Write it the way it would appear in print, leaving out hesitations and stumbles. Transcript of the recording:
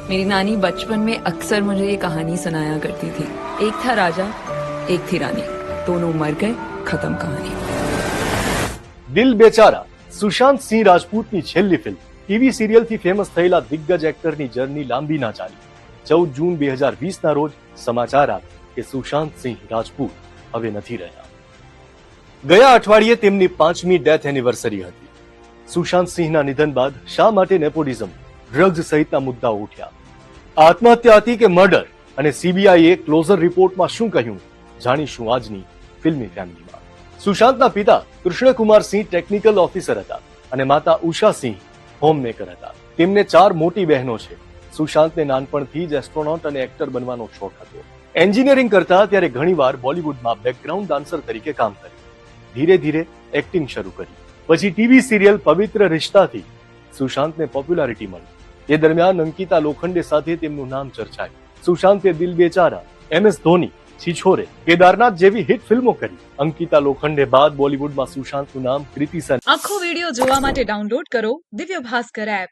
मेरी नानी बचपन में अक्सर मुझे ये कहानी सुनाया करती थी। एक था राजा, एक थी रानी, दोनों मर गए, खत्म कहानी। દિલ બેચારા સુશાંત સિંહ રાજપૂતની છેલ્લી ફિલ્મ ટીવી સિરિયલથી ફેમસ થયેલા દિગ્ગજ એક્ટરની જર્ની લાંબી ના ચાલી। 14 જૂન 2020 ના રોજ સમાચાર આવ્યા કે સુશાંત સિંહ રાજપૂત હવે નથી રહ્યા। ગયા અઠવાડિયે તેમની 5મી ડેથ એનિવર્સરી હતી। સુશાંત સિંહના નિધન બાદ શા માટે નેપોટિઝમ, ડ્રગ્સ સહિતના મુદ્દાઓ ઉઠ્યા? આત્મહત્યા હતી કે મર્ડર? અને સીબીઆઈએ ક્લોઝર રિપોર્ટમાં શું કહ્યું? જાણીશું આજની ફિલ્મી ફેમિલીમાં। સુશાંતના પિતા કૃષ્ણકુમાર સિંહ ટેકનિકલ ઓફિસર હતા અને માતા ઉષા સિંહ હોમમેકર હતા। તેમને 4 મોટી બહેનો છે। સુશાંતને નાનપણથી જ એસ્ટ્રોનોટ અને એક્ટર બનવાનો શોખ હતો। એન્જિનિયરિંગ કરતા ત્યારે ઘણીવાર બોલિવૂડમાં બેકગ્રાઉન્ડ ડાન્સર તરીકે કામ કર્યું। ધીરે ધીરે એક્ટિંગ શરૂ કરી। પછી ટીવી સિરિયલ પવિત્ર રિશ્તાથી સુશાંતને પોપ્યુલારિટી મળી। એ દરમિયાન અંકિતા લોખંડે સાથે તેમનું નામ ચર્ચાયું। સુશાંતે દિલ બેચારા, MS ધોની, छिछोरे, केदारनाथ જેવી હિટ ફિલ્મો કરી। અંકિતા લોખંડે બાદ બોલિવૂડમાં સુશાંતનું નામ કૃતિ સન। આખો વિડિયો જોવા માટે ડાઉનલોડ કરો દિવ્ય ભાસ્કર એપ।